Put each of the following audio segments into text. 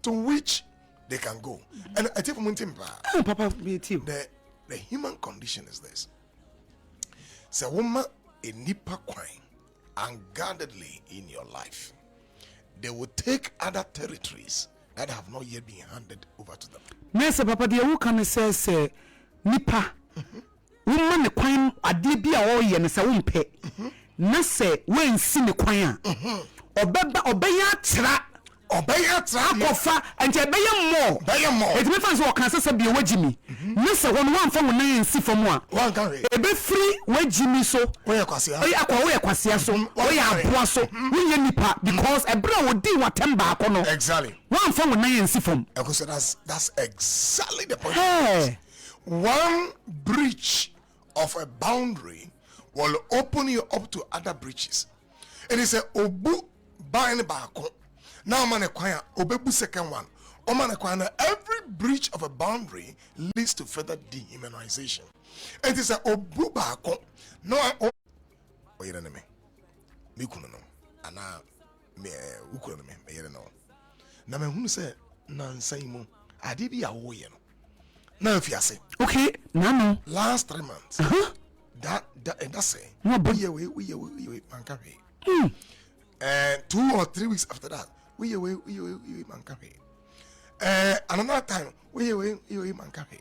to which they can go. And I think Papa, the human condition is this. So woman a nipa quine unguardedly in your life, they will take other territories that have not yet been handed over to them. Nessa Papa, the who can say nipa woman the quine adibia or yen sa wumpe na se wen si ne kwan obeya tra akofa enti ebeye mo eti me fan so kan sese bi wagimi ne se won wan fa won nan si fam a ebe free wagimi so we yakwase so we aboa so we ye nipa because ebra wodi watem ba ko no exactly wan fa won nan si fam because that's exactly the point. Hey. One breach of a boundary will open you up to other breaches. It is a obu buying bako. Now man acquire obebu second one. Every breach of a boundary leads to further dehumanization. It is a obu bako. No I wait a minute. Me kuno no. Ana me ukuno me yere no. Na me hunu say nansan mu ade bi awo ye no. Now if you say okay no last 3 months that's it no but we man carry 2 or 3 weeks after that we man carry another time we man carry.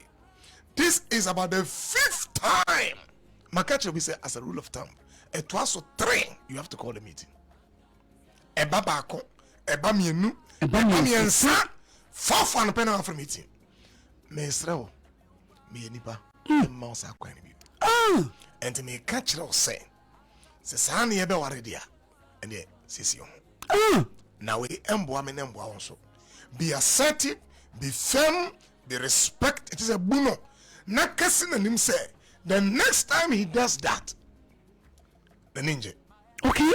This is about the 5th time makacho we say as a rule of thumb it was 3 you have to call a meeting eba baako eba mienu eba miensa 4 and pen for meeting. Mesrao me nipa mouse akwan bi and me catch us say san ye be ware dia and ye sisi ho now we emboa me nemboa won so be assertive, be firm, be respect. It is a buno na kase na nim say the next time he does that the ninja okay.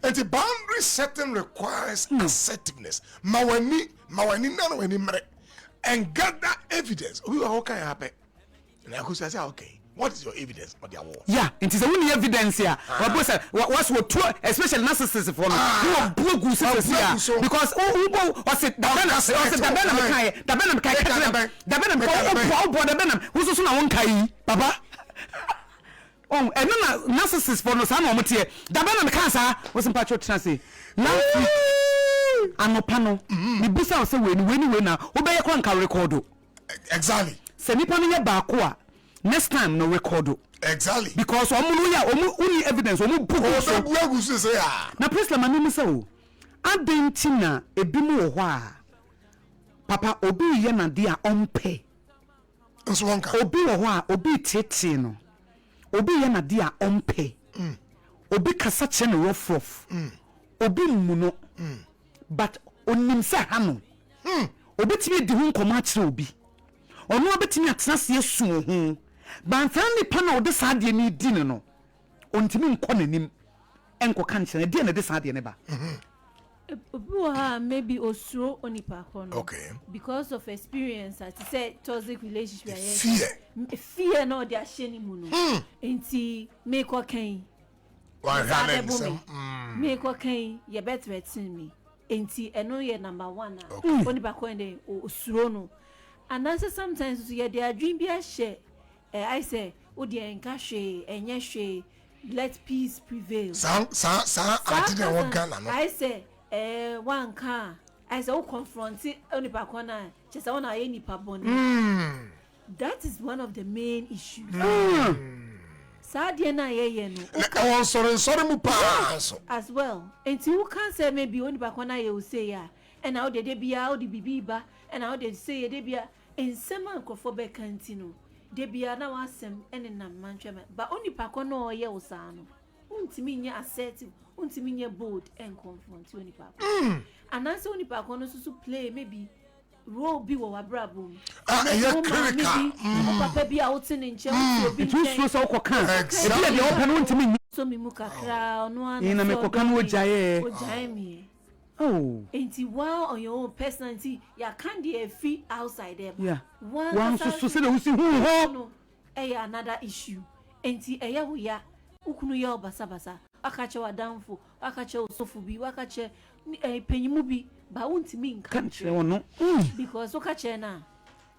And the boundary setting requires assertiveness. Mawani nano any mere and gather evidence. How can happen? And I could say, okay, what is your evidence? Yeah, it is only evidence here. What's what two, especially narcissists for because was it Baba. Oh, and then narcissist for no son or material. Dabana Casa was in Patrick Transi. Last week, I'm a panel. The busa was a winner, obey a crank record. Exactly. Semipania Bakua. Next time, no record. Exactly. Because only evidence, now, Prisla Manu so. I didn't tina a bimu wa. Papa Obi Yana dear on pay. Obi wa, Obi Titino. Obi yana dia ompe obi kasa che ne rough obi muno but onim se hano obi timi di hu nkoma kire obi ono obetimi atena se esu ho bantan ni pa na ode saade ni di ne no ontimi nkɔ nanim enko kan kire de na de saade ne ba maybe osuro onipa kono. Okay. Because of experience, as I said, toxic relationship. Fear no they are sharing muno. Enti make what can. Make what can you better me. Enti eno ye number 1 onipa kono osuro no. And also sometimes you their dream be a share. I say odi enka hwe enye hwe let peace prevail. I say one car I say confront onipa kona just one nipa boni. That is one of the main issues. Sadia na ye no sorry mu pa as well. And you can say maybe onipa kona ye will say ya and how they be how the bibiba and how they say they be in some uncrofobe cantino they be na wasem and in a manchema but onipa kona ye usano untimi nya assertive untimi nya bold and confront onipa and answer onipa kono so play maybe role bi wo wabrabom critical papa bi out in nche obi so kokan e bi dey open untimi so mi mu kakra no ana ina me kokan wo jaye mi oh enti wow on your own personality ya can dey free outside there yeah one so say the hu ho another issue enti wo ya ukunu ya obasa basa akache wadamfo akache osofu bi akache penyimu bi ba won't mean country or no. Because okay chena.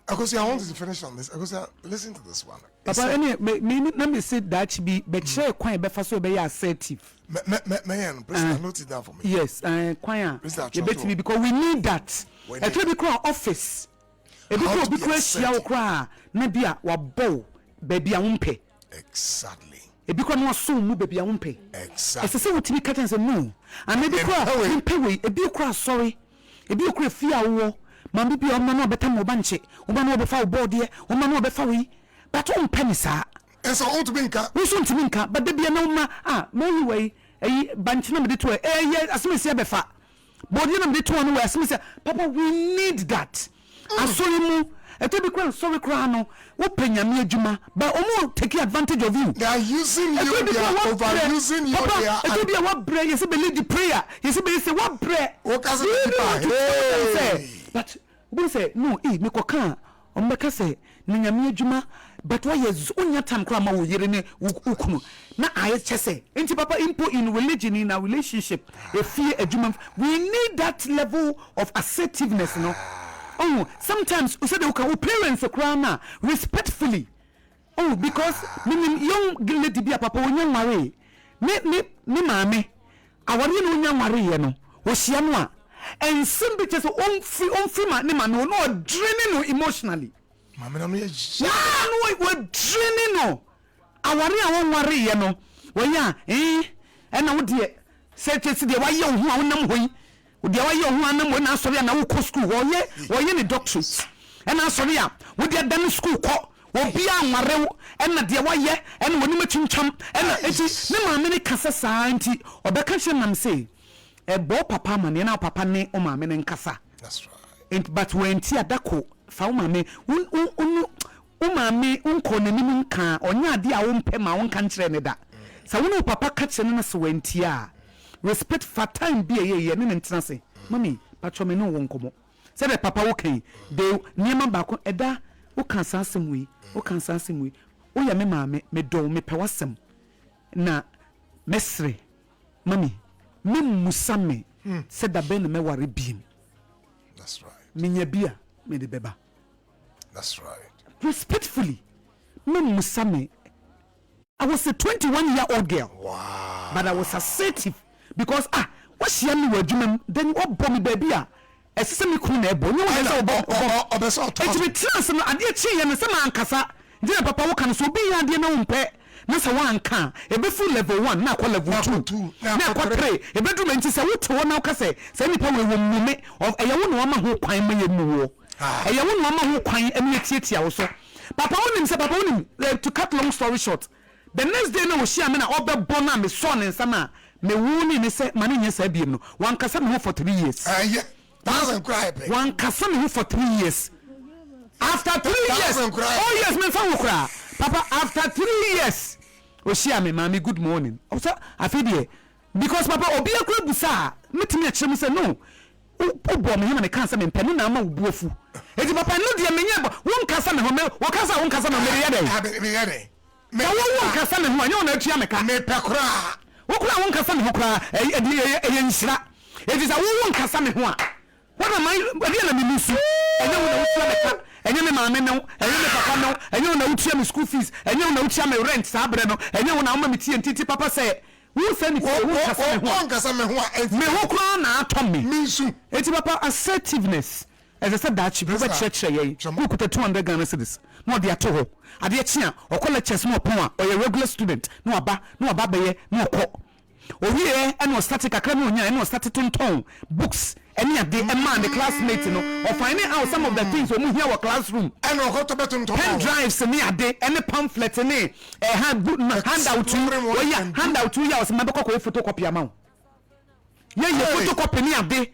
Because I wanted to finish on this. Because listen to this one. Papa, let me say that be share quite better so be assertive. Man, please note it down for me. Yes, quite. You bet me because we need that. A tell me office. A bit of share cry. Nebia wa bow baby a umpe. Exactly. A because no soon mu baby a umpe. Exactly. As I say what me curtains and no. And maybe cry pay way. A bit cry sorry. A bit cry fear war. Mambi be on no better mo banche. Woman no be foul board here. Woman no be foul. But on penny sir. And so on to minka. We soon to minka. But there be no ma. Many way. A bunch number 2. Yes, as me say befa. Body number 2 no as me say. Papa, we need that. I saw you. A to be quite sorry crano. What penya me juma. But omo taking advantage of you. They are using you. They are overusing you. Papa, it will be a what bread. You see, believe the prayer. You see, believe what bread. What can I say? But we say no. Me koka. Ombeka say ninyamie juma. But why is onya time krama wo yere ne ukunu na aye chese enti papa impo in religion in a relationship a fear adwuma we need that level of assertiveness no oh sometimes we say the parents krama respectfully oh because young lady be papa onya mare me mame awari no onya mare ye no wo hia no a ensim bi chese on free ma ne ma no draining no emotionally. Mama no ye no we draining no awari awon ware ye no we ya na wo de say tesi de wa ye ho a wonam hoyi wo de wa ye ho anam we na asori na wo ko school wo ye ne doctorate na asori a wo de dan school ko wo bia anware na de wa ye na woni machimcham na eti ne ma me ne kasa saa nti obeka hye nam say bo papa ma ne na papa ne o ma me ne nkasa. That's right. But when ti adako fa umame umame unko nanim nka onya ade a wompe ma wonka nkire ne da sa wonu papa ka kire ne so wantia respect for time be ye ne ntena se mami patcho me no wonkomo se be papa wo kan de niema ba ko eda wo kan sansem wi wo ya me maame me do me pe wasem na mesre mami me musame se da ben me ware biem. That's right. Minya bia me de beba. That's right. Respectfully, Musame, I was a 21-year-old girl. Wow. But I was assertive because what she am were jumem then what bomb baby me kuna ebo no one say obo it be trans no ade chi ye no se man kasa je papa wo kan so bi ya ade na umpe na se wan kan e be full level 1 na kwa level 2 na kwa 3 e be drum enti se wo to na ka se nipa we wo mume of e ye wo no ma ho kwan ma ye mu wo e ye wo no ma ho kwan emi tietia wo so papa wonim se papa wonim to cut long story short the next day na wo share me na obebo na me so ne nsama me wuni ne se mane nya sa biem no wan kasa me ho for 3 years yeah doesn't cry baby wan kasa me ho for 3 years after 3 years oh yes me fa wo kra papa after 3 years o share me mami good morning o say afidie because papa obi akura busa metimi akire mu say no o bo me me kan say me mpenu na ma obuofu edi papa no de me nya bo won kasa me ho me wo kasa won kasa me me ya dey me ya dey me won kasa me ho anya won atua me ka me pekra wo kura won kasa me ho kura e nsira edi za won kasa me ho a what am I edi na me nusu enya won atua me ka enya me maame no enya me papa no enya won atua me school fees enya won atua me rent sa abre no enya won ama me tie ntiti papa say who say me won kasa me ho a me ho kura na atom me nsu eti papa assertiveness as I said that she be church ye who put 200 Ghana cedis no dey ato ho ade chia o lectures mo pon a o regular student no aba be ye no okọ o wie e no static akra no nya e no start tonton books any ade e man the classmates no or finding out some of the things we here our classroom and o go to betonton pen drives ni ade any pamphlet ni handout to ya o se mabeko ko photocopy amount ye photocopy ni ade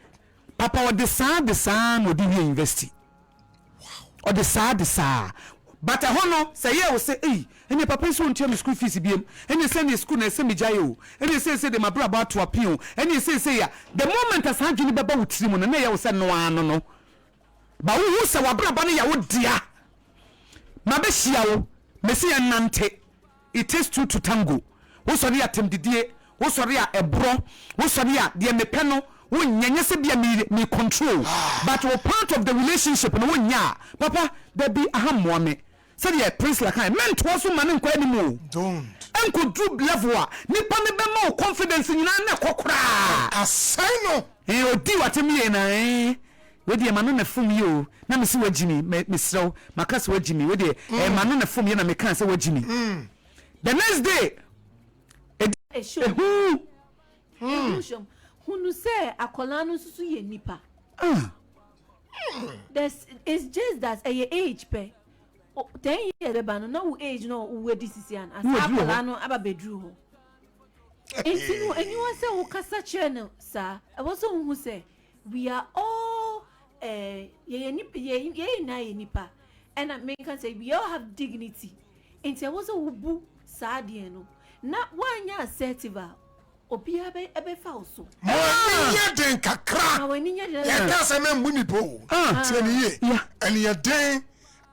papa o de saa no di university wow o de saa but hono say ye o say any papa so ntia me school fees biem any say me school na say me jayo any say de mabra about to appeal any say ya the moment as hanjuni baba wutiri mu na ye o say no ano no ba wo say wabra ba no ya wo dia ma be hia wo me say nante it takes two to tango wo so ya temdidie wo so ya ebro wo so ya de me pe no wonyanya se bia me control but we part of the relationship no wonya papa there be ahammoa me said ye prince like men to so man nkwa animu don't enko do level a nipa ne be ma confidence nyina na kokora asai no odi watemi na wedi ma no na fom yi o na me se wagimi me srew makase wagimi wedi ma no na fom yi na me kan se wagimi the next day hunu say akola no susu ye nipa it's just that a age pe 10 years be no na wo age no wo disisian as akola no aba bedru ho enti no anyone say wo kasa channel sir I was who say we are all ye nipa and I can say we all have dignity enti I was who bu sadie no na wanya assertive obia be fa oso mo ninya den kakra ya ka se me mbuni po tieni ye and ya den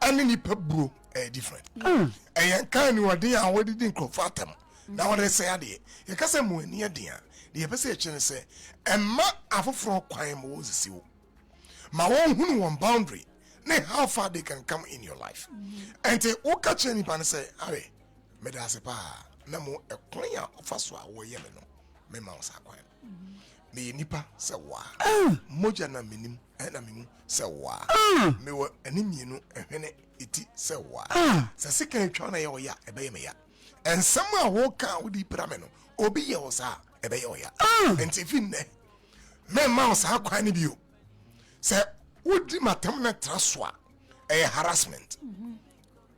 ani ni pabro different ya kan ni wade a wadi din krofatam na wade say ade ya ka se mo ni ade a de ya pese chene se emma afoforo kwan mo wosisi wo ma won hunu won boundary na how far they can come in your life and te o ka cheni pan say awe me da se pa na mo ekwan ya ofaso a wo ye me no me ma osa kwan me nipa se wa moja na minim na mimu se wa me wo animienu ehwene eti se wa se sika etwa na ye oya ebe ye me ya ensam a wo ka wo di pra me no obi ye wo sa ebe ye oya enti finne me ma osa kwan ni bio se wodi matam na traswa harassment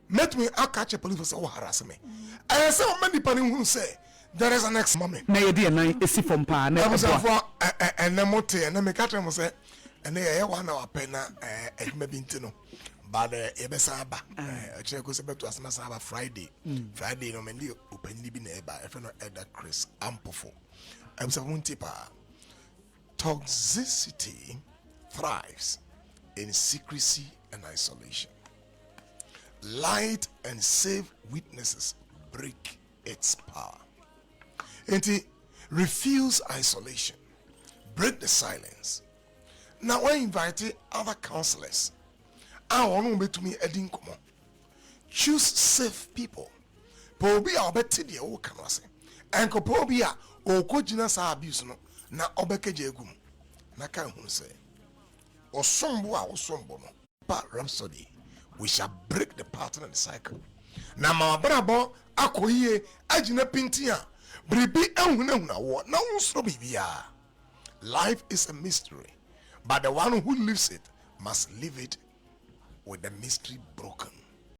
let me catch a police say harass me I say many people who say there is an next moment na ye dey na esi from pa na for and na mote and me catch am say and e one hour pena edma binti no but e be saba e che ko se beto asma saba Friday no me ndi open bi na e ba e fe no Elder Chris Ampofo am say muntipa toxicity thrives in secrecy and isolation. Light and safe witnesses break its power. And refuse isolation. Break the silence. Now I invited other counselors. I want to be Edin Komo. Choose safe people. Pobi a obeti de o kanwase. Enko pobi a o ko jina sa abuse no na obekeje egum. Na kan hu say osombo a osombo no pa rhapsody. We shall break the pattern and the cycle. Na ma brabo akoyie agina pintia bribi ehunahuna wo na unsro bibia. Life is a mystery, but the one who lives it must live it with the mystery broken.